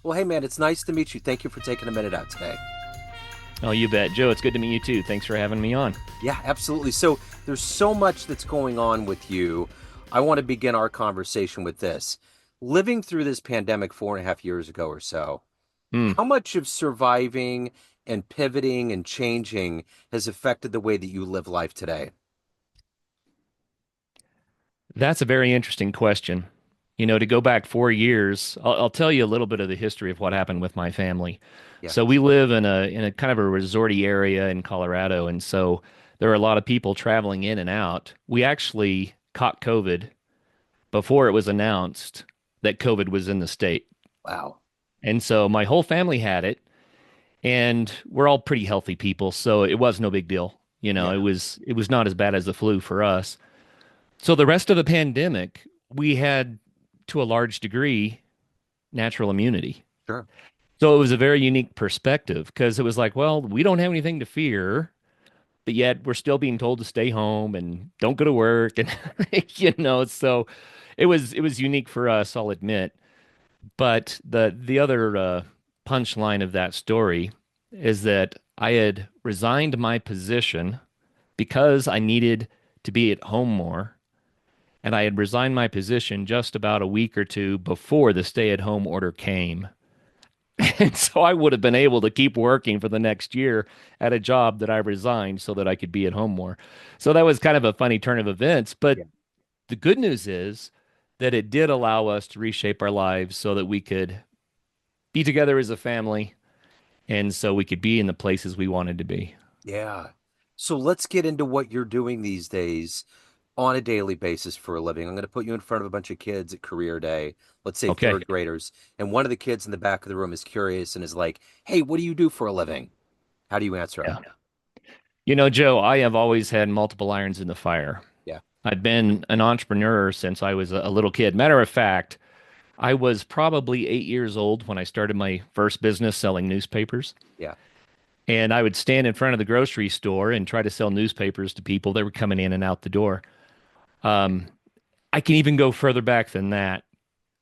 Well, hey, man, it's nice to meet you. Thank you for taking a minute out today. Oh, you bet. Joe, it's good to meet you too. Thanks for having me on. Yeah, absolutely. So there's so much that's going on with you. I want to begin our conversation with this. Living through this pandemic 4.5 years ago or so, Hmm. how much of surviving and pivoting and changing has affected the way that you live life today? That's a very interesting question. To go back 4 years, I'll tell you a little bit of the history of what happened with my family. Yeah. So we live in a kind of a resorty area in Colorado, and so there are a lot of people traveling in and out. We actually caught COVID before it was announced that COVID was in the state. Wow. And so my whole family had it, and we're all pretty healthy people, so it was no big deal. It Yeah. was not as bad as the flu for us. So the rest of the pandemic, we had, to a large degree, natural immunity. Sure. So it was a very unique perspective because it was like, well, we don't have anything to fear, but yet we're still being told to stay home and don't go to work, and so it was unique for us, I'll admit. But the other punchline of that story is that I had resigned my position because I needed to be at home more. And I had resigned my position just about a week or two before the stay-at-home order came. And so I would have been able to keep working for the next year at a job that I resigned so that I could be at home more. So that was kind of a funny turn of events. But Yeah. the good news is that it did allow us to reshape our lives so that we could be together as a family and so we could be in the places we wanted to be. Yeah. So let's get into what you're doing these days on a daily basis for a living. I'm going to put you in front of a bunch of kids at career day, let's say Okay. third graders, and one of the kids in the back of the room is curious and is like, "Hey, what do you do for a living?" How do you answer Yeah. them? Joe, I have always had multiple irons in the fire. Yeah. I've been an entrepreneur since I was a little kid. Matter of fact, I was probably 8 years old when I started my first business selling newspapers. Yeah. And I would stand in front of the grocery store and try to sell newspapers to people that were coming in and out the door. Um, I can even go further back than that.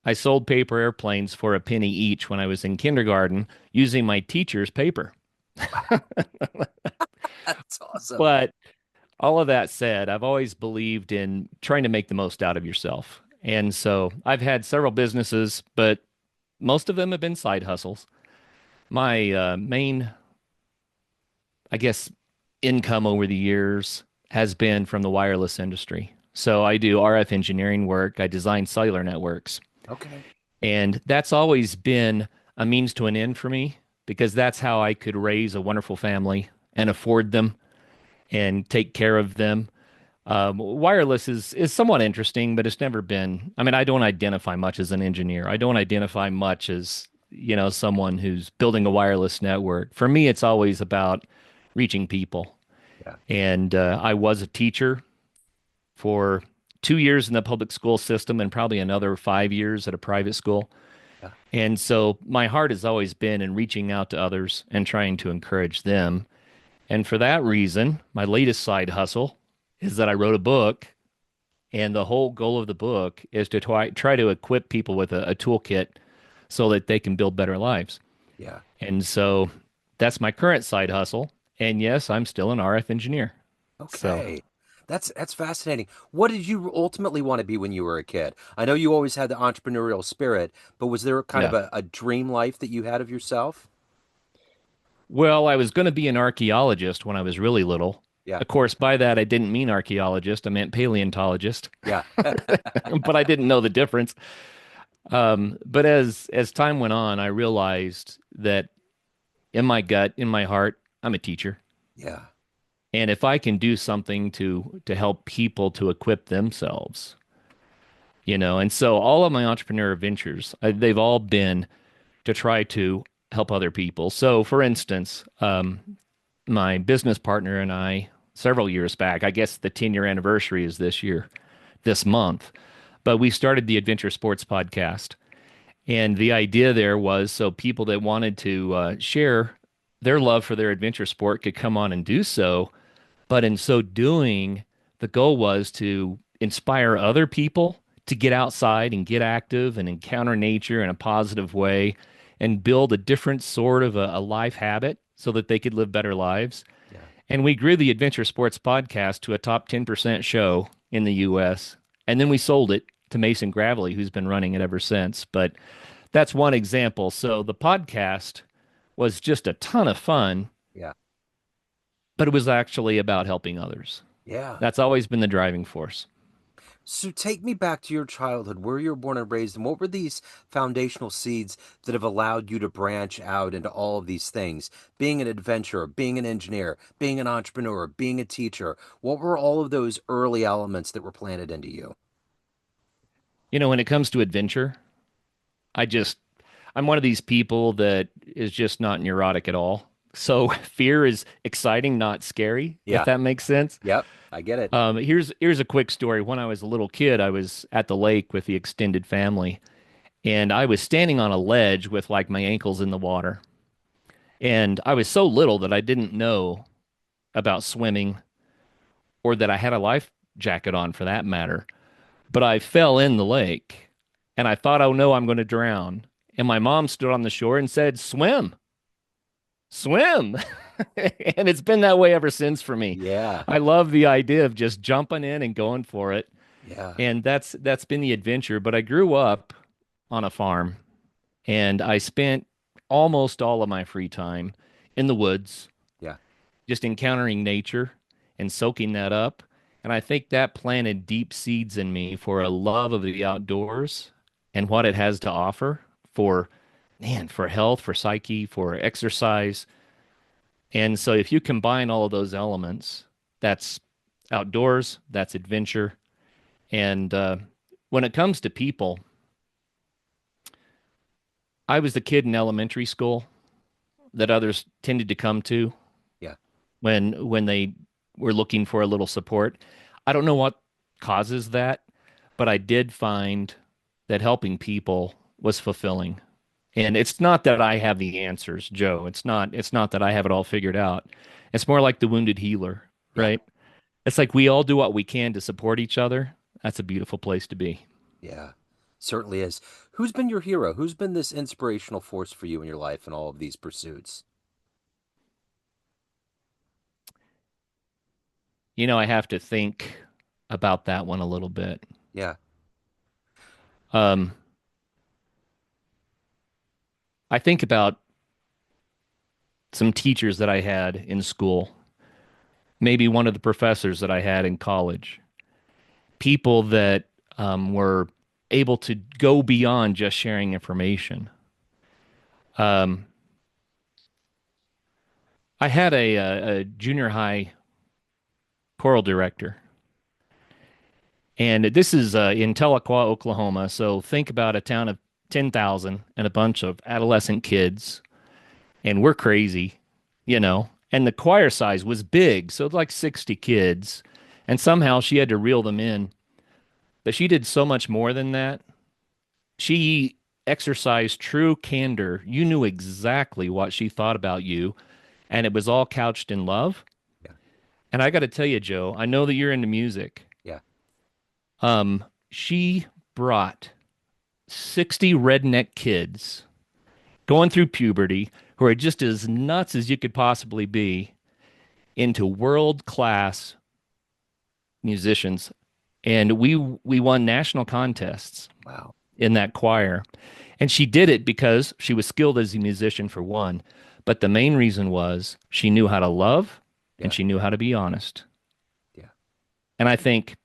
I sold paper airplanes for a penny each when I was in kindergarten using my teacher's paper. That's awesome. But all of that said, I've always believed in trying to make the most out of yourself. And so I've had several businesses, but most of them have been side hustles. My main, I guess, income over the years has been from the wireless industry. So I do RF engineering work, I design cellular networks. Okay. And that's always been a means to an end for me because that's how I could raise a wonderful family and afford them and take care of them. Wireless is somewhat interesting, but it's never been. I mean, I don't identify much as an engineer. I don't identify much as, someone who's building a wireless network. For me, it's always about reaching people. Yeah. And I was a teacher for 2 years in the public school system and probably another 5 years at a private school. Yeah. And so my heart has always been in reaching out to others and trying to encourage them. And for that reason, my latest side hustle is that I wrote a book, and the whole goal of the book is to try to equip people with a toolkit so that they can build better lives. Yeah. And so that's my current side hustle. And yes, I'm still an RF engineer. So, Okay. That's fascinating. What did you ultimately want to be when you were a kid? I know you always had the entrepreneurial spirit, but was there kind of yeah. a dream life that you had of yourself? Well, I was going to be an archaeologist when I was really little. Yeah. Of course, by that, I didn't mean archaeologist, I meant paleontologist, Yeah. but I didn't know the difference. But as time went on, I realized that in my gut, in my heart, I'm a teacher. Yeah. And if I can do something to help people to equip themselves, and so all of my entrepreneur ventures, they've all been to try to help other people. So, for instance, my business partner and I, several years back, I guess the 10-year anniversary is this year, this month, but we started the Adventure Sports Podcast. And the idea there was so people that wanted to share their love for their adventure sport could come on and do so. But in so doing, the goal was to inspire other people to get outside and get active and encounter nature in a positive way and build a different sort of a life habit so that they could live better lives. Yeah. And we grew the Adventure Sports Podcast to a top 10% show in the US. And then we sold it to Mason Gravely, who's been running it ever since. But that's one example. So the podcast was just a ton of fun, Yeah. but it was actually about helping others. Yeah. That's always been the driving force. So take me back to your childhood, where you were born and raised, and what were these foundational seeds that have allowed you to branch out into all of these things? Being an adventurer, being an engineer, being an entrepreneur, being a teacher. What were all of those early elements that were planted into you? When it comes to adventure, I just, I'm one of these people that is just not neurotic at all. So fear is exciting, not scary, if Yeah. that makes sense. Yep. I get it. Here's a quick story. When I was a little kid, I was at the lake with the extended family, and I was standing on a ledge with like my ankles in the water. And I was so little that I didn't know about swimming or that I had a life jacket on for that matter. But I fell in the lake and I thought, oh no, I'm going to drown. And my mom stood on the shore and said, swim, swim. And it's been that way ever since for me. Yeah. I love the idea of just jumping in and going for it. Yeah. And that's been the adventure. But I grew up on a farm and I spent almost all of my free time in the woods, Yeah. just encountering nature and soaking that up. And I think that planted deep seeds in me for a love of the outdoors and what it has to offer for, man, for health, for psyche, for exercise. And so if you combine all of those elements, that's outdoors, that's adventure. And when it comes to people, I was the kid in elementary school that others tended to come to Yeah. when they were looking for a little support. I don't know what causes that, but I did find that helping people was fulfilling. And it's not that I have the answers, Joe. It's not that I have it all figured out. It's more like the wounded healer, Yeah. right? It's like we all do what we can to support each other. That's a beautiful place to be. Yeah. Certainly is. Who's been your hero? Who's been this inspirational force for you in your life in all of these pursuits? I have to think about that one a little bit. Yeah. Um, I think about some teachers that I had in school, maybe one of the professors that I had in college, people that were able to go beyond just sharing information. Um, I had a junior high choral director, and this is in Tahlequah, Oklahoma. So think about a town of 10,000 and a bunch of adolescent kids, and we're crazy, you know. And the choir size was big, so like 60 kids, and somehow she had to reel them in. But she did so much more than that. She exercised true candor. You knew exactly what she thought about you, and it was all couched in love. Yeah. And I got to tell you, Joe, I know that you're into music. Yeah. She brought 60 redneck kids going through puberty who are just as nuts as you could possibly be into world-class musicians. And we won national contests Wow. in that choir. And she did it because she was skilled as a musician for one, but the main reason was she knew how to love and Yeah. she knew how to be honest. Yeah. And I think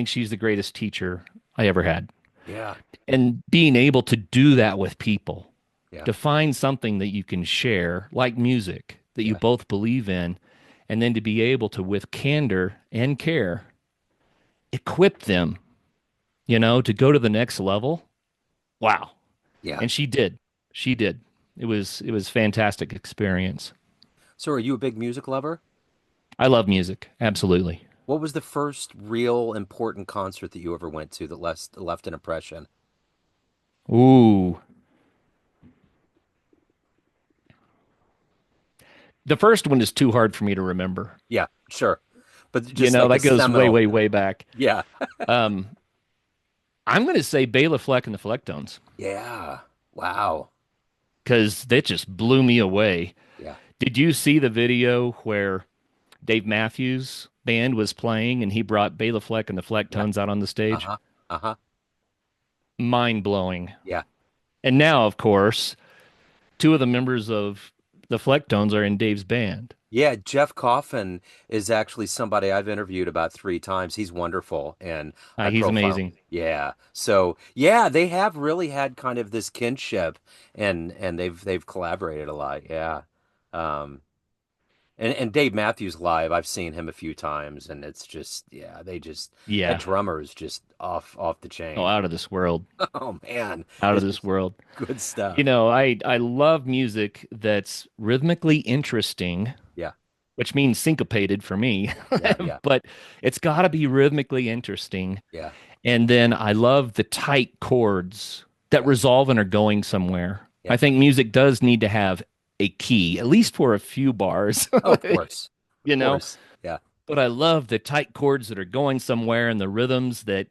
she's the greatest teacher I ever had. Yeah. And being able to do that with people, Yeah. to find something that you can share, like music, that you Yeah. both believe in, and then to be able to, with candor and care, equip them, to go to the next level. Wow. Yeah. And she did. She did. It was fantastic experience. So are you a big music lover? I love music. Absolutely. What was the first real important concert that you ever went to that left an impression? Ooh. The first one is too hard for me to remember. Yeah, sure. But just like a That goes way, seminal. way, way back. Yeah. Um, I'm going to say Bela Fleck and the Flecktones. Yeah. Wow. because that just blew me away. Yeah. Did you see the video where Dave Matthews Band was playing and he brought Bela Fleck and the Yeah. Flecktones out on the stage? Uh-huh. Uh-huh. Mind blowing. Yeah. And now, of course, two of the members of the Flecktones are in Dave's band. Yeah, Jeff Coffin is actually somebody I've interviewed about 3 times. He's wonderful, and I He's profile. amazing. Yeah. So yeah, they have really had kind of this kinship, and they've collaborated a lot. Yeah. Um, and Dave Matthews Live, I've seen him a few times, and it's just yeah, they just that Yeah. drummer is just off the Oh, chain. out of this world. Oh man, Out of it's this just world. good You stuff. know, I love music that's rhythmically interesting, Yeah. which means syncopated for me, Yeah. Yeah. but it's got to be rhythmically interesting. Yeah. And then I love the tight chords that Yeah. resolve and are going somewhere. Yeah. I think music does need to have a key, at least for a few bars, Oh, of course. Of you know. course. Yeah. But I love the tight chords that are going somewhere and the rhythms that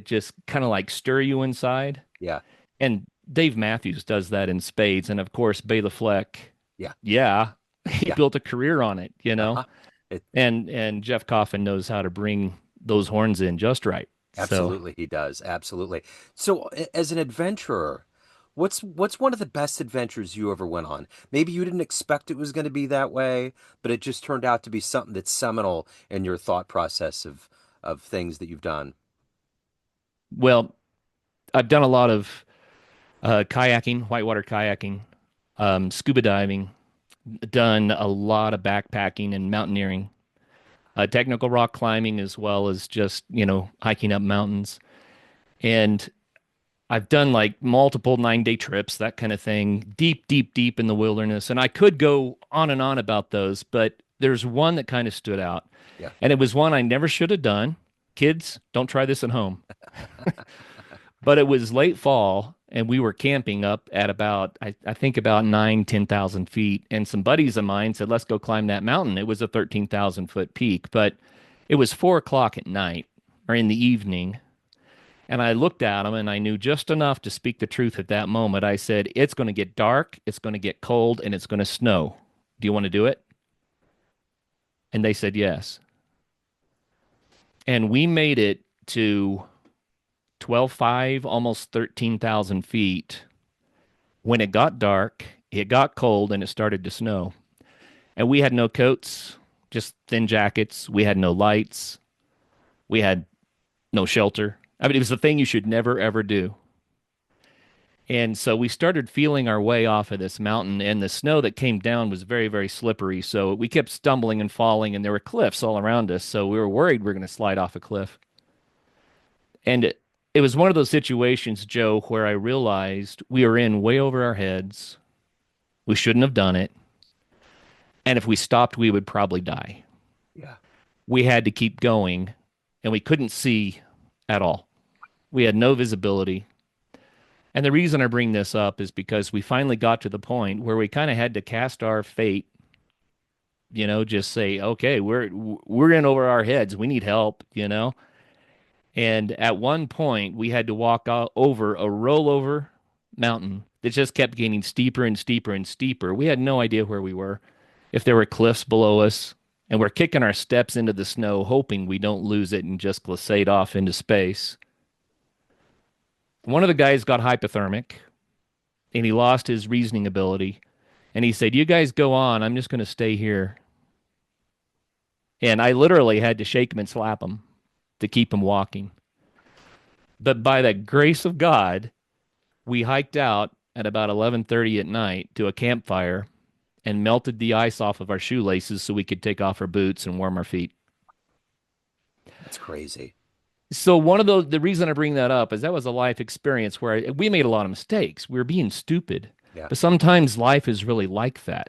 just kind of like stir you inside. Yeah. And Dave Matthews does that in spades. And of course, Bela Fleck, Yeah. yeah, he Yeah. built a career on it, you know. Uh-huh. It And Jeff Coffin knows how to bring those horns in just right. So, absolutely he does. Absolutely. So as an adventurer, what's one of the best adventures you ever went on? Maybe you didn't expect it was going to be that way, but it just turned out to be something that's seminal in your thought process of things that you've done. well, I've done a lot of kayaking, whitewater kayaking, scuba diving, done a lot of backpacking and mountaineering, technical rock climbing, as well as just, hiking up mountains. And I've done like multiple 9-day trips, that kind of thing, deep, deep, deep in the wilderness. And I could go on and on about those, but there's one that kind of stood out. Yeah. And it was one I never should have done. Kids, don't try this at home. But it was late fall, and we were camping up at about, I think about 10,000 feet. And some buddies of mine said, let's go climb that mountain. It was a 13,000 foot peak, but it was 4 o'clock at night or in the evening. And I looked at them and I knew just enough to speak the truth at that moment. I said, it's going to get dark, it's going to get cold, and it's going to snow. Do you want to do it? And they said yes. And we made it to 12,500, almost 13,000 feet. When it got dark, it got cold, and it started to snow. And we had no coats, just thin jackets. We had no lights. We had no shelter. I mean, it was the thing you should never, ever do. And so we started feeling our way off of this mountain, and the snow that came down was very, very slippery. So we kept stumbling and falling, and there were cliffs all around us. So we were worried we were going to slide off a cliff. And it was one of those situations, Joe, where I realized we were in way over our heads. We shouldn't have done it. And if we stopped, we would probably die. Yeah. We had to keep going, and we couldn't see at all. We had no visibility. And the reason I bring this up is because we finally got to the point where we kind of had to cast our fate, just say, okay, we're in over our heads. We need help. And at one point, we had to walk over a rollover mountain that just kept getting steeper and steeper and steeper. We had no idea where we were, if there were cliffs below us, and we're kicking our steps into the snow, hoping we don't lose it and just glissade off into space. One of the guys got hypothermic, and he lost his reasoning ability. And he said, you guys go on. I'm just going to stay here. And I literally had to shake him and slap him to keep him walking. But by the grace of God, we hiked out at about 11:30 at night to a campfire and melted the ice off of our shoelaces so we could take off our boots and warm our feet. That's crazy. So one of those, the reason I bring that up is that was a life experience where we made a lot of mistakes. We were being stupid. Yeah. But sometimes life is really like that.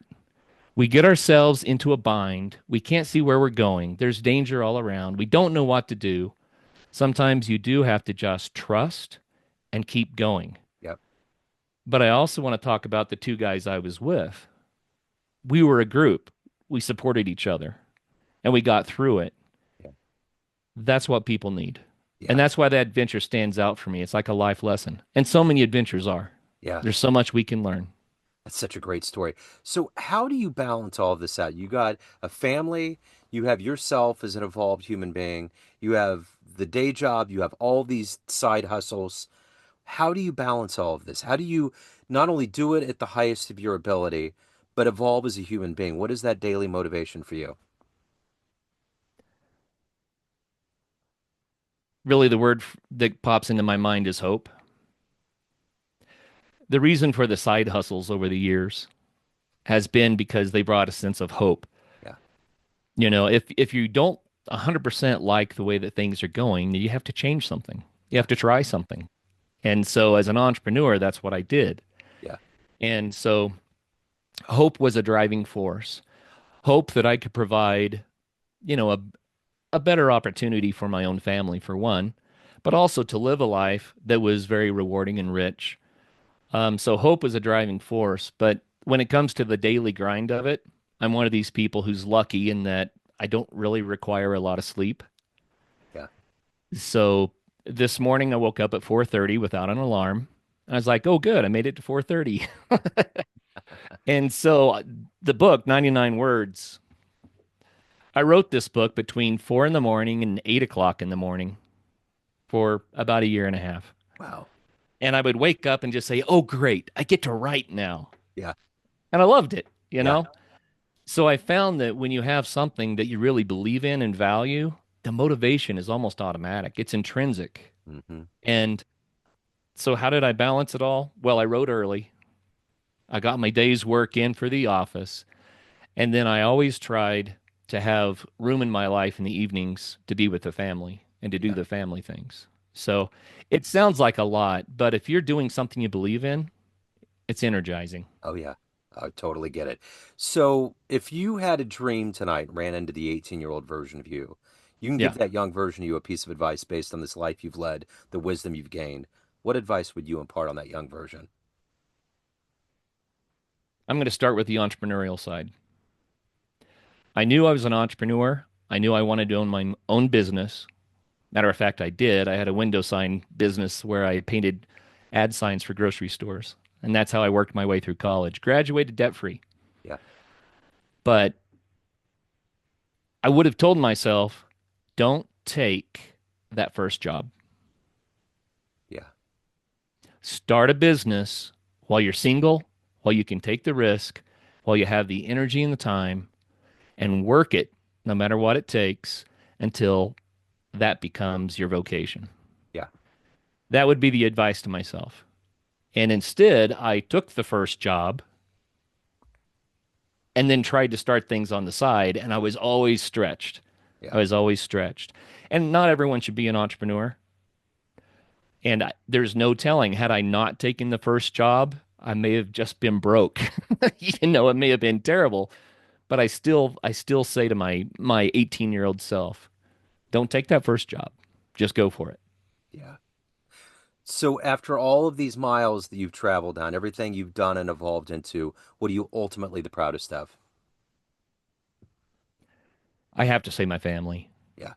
We get ourselves into a bind. We can't see where we're going. There's danger all around. We don't know what to do. Sometimes you do have to just trust and keep going. Yep. But I also want to talk about the two guys I was with. We were a group. We supported each other and we got through it. Yeah. That's what people need. And Yeah. that's why that adventure stands out for me. It's like a life lesson. And so many adventures are. Yeah. There's so much we can learn. That's such a great story. So, how do you balance all of this out? You got a family, you have yourself as an evolved human being, you have the day job, you have all these side hustles. How do you balance all of this? How do you not only do it at the highest of your ability, but evolve as a human being? What is that daily motivation for you? Really, the word that pops into my mind is hope. The reason for the side hustles over the years has been because they brought a sense of hope. Yeah, If you don't 100% like the way that things are going, you have to change something. You yeah, have to try something. And so as an entrepreneur, that's what I did. yeah, And so hope was a driving force. Hope that I could provide, you know, a better opportunity for my own family, for one, but also to live a life that was very rewarding and rich. So hope was a driving force. But when it comes to the daily grind of it, I'm one of these people who's lucky in that I don't really require a lot of sleep. yeah. So this morning I woke up at 4:30 without an alarm. I was like, "Oh, good, I made it to 4:30." And so the book, 99 Words, I wrote this book between 4 in the morning and 8 o'clock in the morning for about a year and a half. Wow. And I would wake up and just say, "Oh, great, I get to write now." Yeah, And I loved it, you yeah. know? So I found that when you have something that you really believe in and value, the motivation is almost automatic. It's intrinsic. Hmm. And so how did I balance it all? Well, I wrote early. I got my day's work in for the office. And then I always tried to have room in my life in the evenings to be with the family and to do Yeah. the family things. So it sounds like a lot, but if you're doing something you believe in, it's energizing. Oh, yeah. I totally get it. So, if you had a dream tonight, and ran into the 18-year-old version of you, you can give Yeah. that young version of you a piece of advice based on this life you've led, the wisdom you've gained. What advice would you impart on that young version? I'm going to start with the entrepreneurial side. I knew I was an entrepreneur. I knew I wanted to own my own business. Matter of fact, I did. I had a window sign business where I painted ad signs for grocery stores. And that's how I worked my way through college. Graduated debt free. Yeah, But I would have told myself, don't take that first job. yeah, Start a business while you're single, while you can take the risk, while you have the energy and the time, and work it no matter what it takes until that becomes your vocation. yeah, That would be the advice to myself. And instead, I took the first job and then tried to start things on the side, and I was always stretched. I yeah, was always stretched. And not everyone should be an entrepreneur. And there's no telling, had I not taken the first job, I may have just been broke. It may have been terrible, but I still say to my 18-year-old self, don't take that first job. Just go for it. yeah. So, after all of these miles that you've traveled down, everything you've done and evolved into, what are you ultimately the proudest of? I have to say my family. Yeah,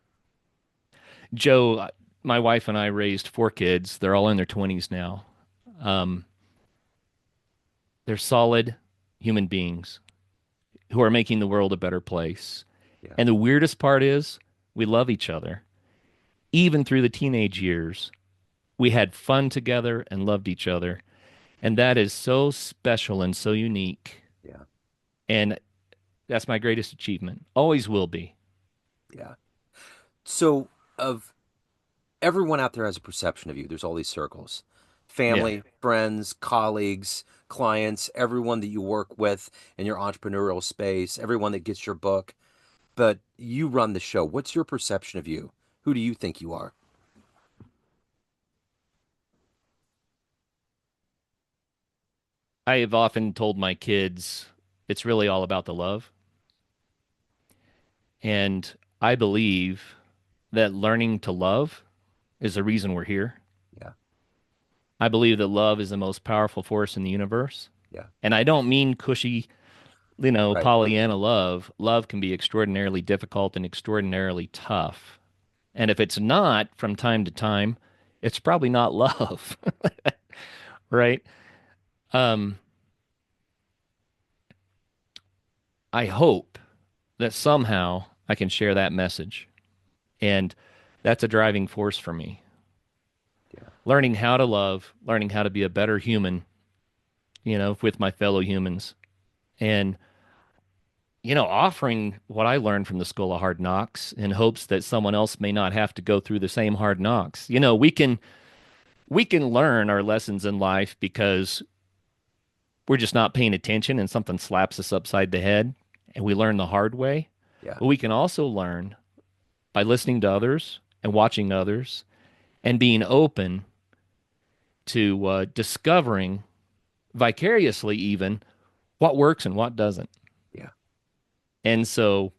Joe, my wife and I raised four kids. They're all in their 20s now. Um, they're solid human beings who are making the world a better place. yeah, And the weirdest part is we love each other. Even through the teenage years, we had fun together and loved each other. And that is so special and so unique. yeah, And that's my greatest achievement. Always will be. yeah. So, of everyone out there has a perception of you. There's all these circles, Yeah. family, friends, colleagues, clients, everyone that you work with in your entrepreneurial space, everyone that gets your book. But you run the show. What's your perception of you? Who do you think you are? I have often told my kids it's really all about the love. And I believe that learning to love is the reason we're here. Yeah, I believe that love is the most powerful force in the universe. yeah, And I don't mean cushy, right. Pollyanna love. Love can be extraordinarily difficult and extraordinarily tough. And if it's not from time to time, it's probably not love, right? Um, I hope that somehow I can share that message. And that's a driving force for me. Yeah. Learning how to love, learning how to be a better human, with my fellow humans. And, offering what I learned from the School of Hard Knocks in hopes that someone else may not have to go through the same hard knocks. We can learn our lessons in life because we're just not paying attention and something slaps us upside the head and we learn the hard way. Yeah. But we can also learn by listening to others and watching others and being open to discovering vicariously even what works and what doesn't. Yeah. And so,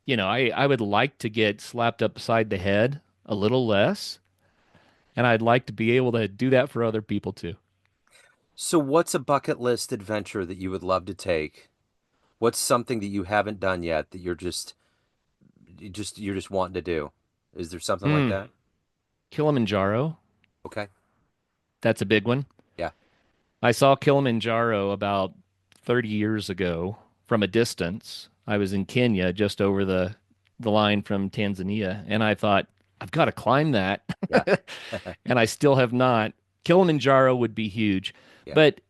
I would like to get slapped upside the head a little less, and I'd like to be able to do that for other people too. So what's a bucket list adventure that you would love to take? What's something that you haven't done yet that you're just wanting to do? Is there something like Hmm. that? Kilimanjaro, Okay. that's a big one. Yeah. I saw Kilimanjaro about 30 years ago from a distance. I was in Kenya, just over the line from Tanzania, and I thought, I've got to climb that. Yeah. And I still have not. Kilimanjaro would be huge, Yeah. but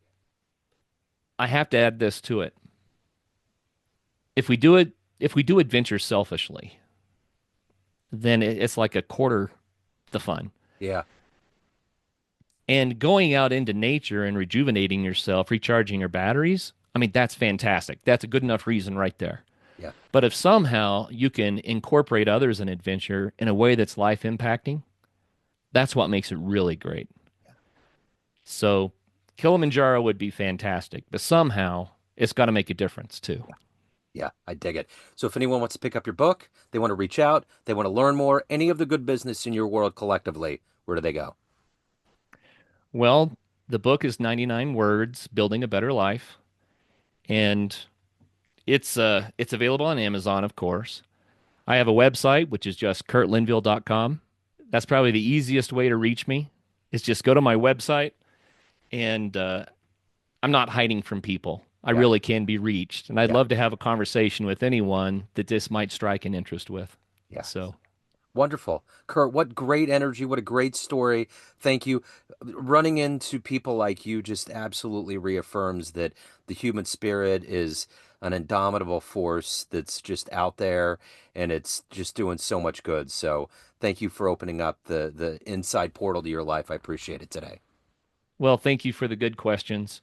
I have to add this to it. If we do adventure selfishly, then it's like a quarter the fun. Yeah. And going out into nature and rejuvenating yourself, recharging your batteries, I mean, that's fantastic. That's a good enough reason right there. Yeah. But if somehow you can incorporate others in adventure in a way that's life impacting, that's what makes it really great. So Kilimanjaro would be fantastic, but somehow it's got to make a difference too. Yeah, I dig it. So if anyone wants to pick up your book, they want to reach out, they want to learn more, any of the good business in your world collectively, where do they go? Well, the book is 99 words, Building a Better Life, and it's available on Amazon, of course. I have a website which is just curtlinville.com. That's probably the easiest way to reach me. Is just go to my website, and I'm not hiding from people. I Yeah. really can be reached, and I'd Yeah. love to have a conversation with anyone that this might strike an interest with. Yeah. So, Wonderful. Kurt, what great energy. What a great story. Thank you. Running into people like you just absolutely reaffirms that the human spirit is an indomitable force that's just out there and it's just doing so much good. So thank you for opening up the inside portal to your life. I appreciate it today. well, thank you for the good questions.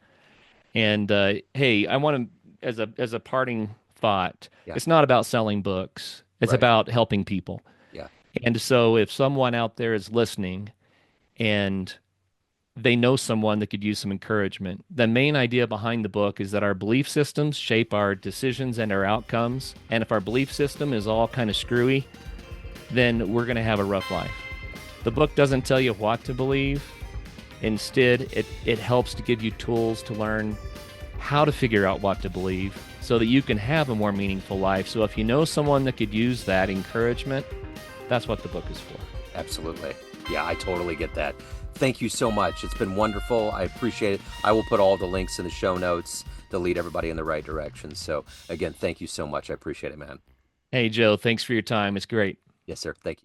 And hey, I want to, as a parting thought, Yeah. it's not about selling books. It's Right. about helping people. Yeah. And so, if someone out there is listening and they know someone that could use some encouragement, the main idea behind the book is that our belief systems shape our decisions and our outcomes. And if our belief system is all kind of screwy, then we're going to have a rough life. The book doesn't tell you what to believe. Instead, it helps to give you tools to learn how to figure out what to believe so that you can have a more meaningful life. So if you know someone that could use that encouragement, that's what the book is for. Absolutely. Yeah, I totally get that. Thank you so much. It's been wonderful. I appreciate it. I will put all the links in the show notes to lead everybody in the right direction. So, again, thank you so much. I appreciate it, man. Hey, Joe, thanks for your time. It's great. Yes, sir. Thank you.